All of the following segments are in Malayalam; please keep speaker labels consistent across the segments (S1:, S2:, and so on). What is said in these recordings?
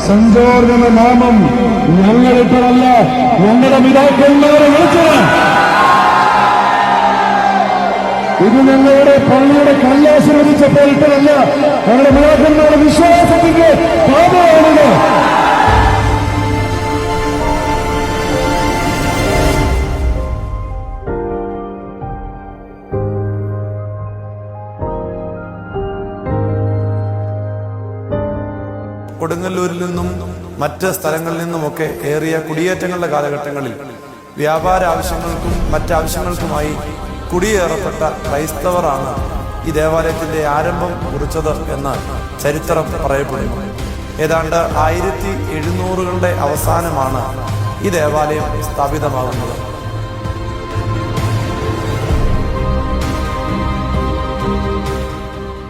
S1: സെന്റ് ജോർജ് എന്ന നാമം ഞങ്ങളിട്ടതല്ല, ഞങ്ങളുടെ പിതാക്കന്മാരെ വിളിച്ചത്. ഇത് ഞങ്ങളുടെ പള്ളിയുടെ കല്ലാശീർവദിച്ചപ്പോൾ ഇട്ടതല്ല, ഞങ്ങളുടെ പിതാക്കന്മാരുടെ വിശ്വാസത്തിന്റെ പാപമാണിത്.
S2: കൊടുങ്ങല്ലൂരിൽ നിന്നും മറ്റ് സ്ഥലങ്ങളിൽ നിന്നുമൊക്കെ ഏറിയ കുടിയേറ്റങ്ങളുടെ കാലഘട്ടങ്ങളിൽ വ്യാപാര ആവശ്യങ്ങൾക്കും മറ്റാവശ്യങ്ങൾക്കുമായി കുടിയേറപ്പെട്ട ക്രൈസ്തവരാണ് ഈ ദേവാലയത്തിന്റെ ആരംഭം കുറിച്ചത് എന്ന് ചരിത്രം പറയപ്പെടുന്നു. ഏതാണ്ട് 1700കളുടെ അവസാനമാണ് ഈ ദേവാലയം സ്ഥാപിതമാകുന്നത്.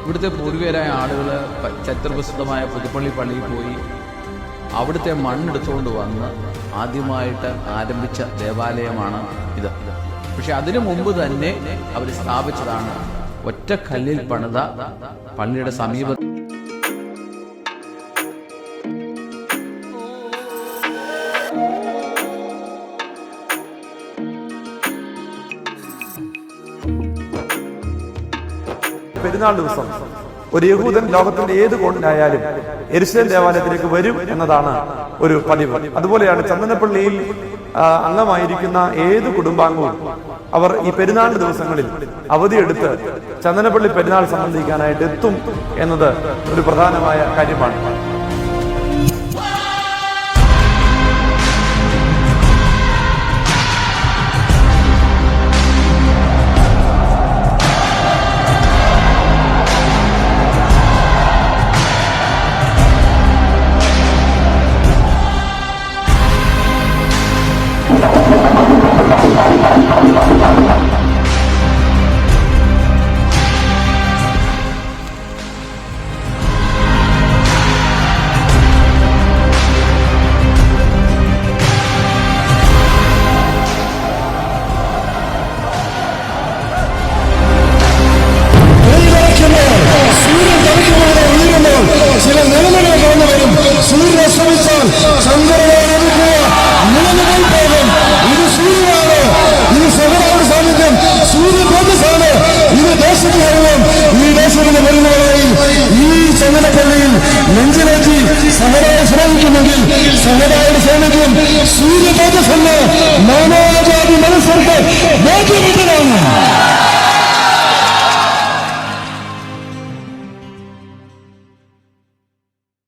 S3: ഇവിടുത്തെ പൂർവികരായ ആളുകൾ ചരിത്രപ്രസിദ്ധമായ പുതുപ്പള്ളി പള്ളിയിൽ പോയി അവിടുത്തെ മണ്ണെടുത്തുകൊണ്ട് വന്ന് ആദ്യമായിട്ട് ആരംഭിച്ച ദേവാലയമാണ് ഇത്. പക്ഷെ അതിനു മുമ്പ് തന്നെ അവർ സ്ഥാപിച്ചതാണ് ഒറ്റക്കല്ലിൽ പണിത പള്ളിയുടെ സമീപം.
S2: പെരുന്നാൾ ദിവസം ഒരു യഹൂദൻ ലോകത്തിന്റെ ഏത് കോണിലായാലും യെരുശലേം ദേവാലയത്തിലേക്ക് വരും എന്നതാണ് ഒരു പതിവ്. അതുപോലെയാണ് ചന്ദനപ്പള്ളിയിൽ അംഗമായിരിക്കുന്ന ഏത് കുടുംബാംഗവും അവർ ഈ പെരുന്നാൾ ദിവസങ്ങളിൽ അവധിയെടുത്ത് ചന്ദനപ്പള്ളി പെരുന്നാൾ സംബന്ധിക്കാനായിട്ട് എത്തും എന്നത് ഒരു പ്രധാനമായ കാര്യമാണ്.
S1: ചില നിലനികൾ കടന്നു വരും. സൂര്യൻ അസ്തമിച്ചാൽ ചന്ദ്രനെ നിലനികൾ പോകും. ഇത് സൂര്യനാണ്, ഇത് സഹോദര സാന്നിധ്യം, സൂര്യ തേജസ്സാണ്. ഇത് ദേശത്തിന്റെ അറിവും ഈ ദേശത്തിന്റെ വരുന്നവരായി ഈ ചന്ദനപ്പള്ളിയിൽ നെഞ്ചിലേറ്റി സഹോദരെ ശ്രമിക്കുമെങ്കിൽ സഹോദരയുടെ സാന്നിധ്യം സൂര്യ തേജസ്സെന്ന് നാനാജാതി മനസ്സർക്ക് ബോധ്യപ്പെട്ടതാണ്.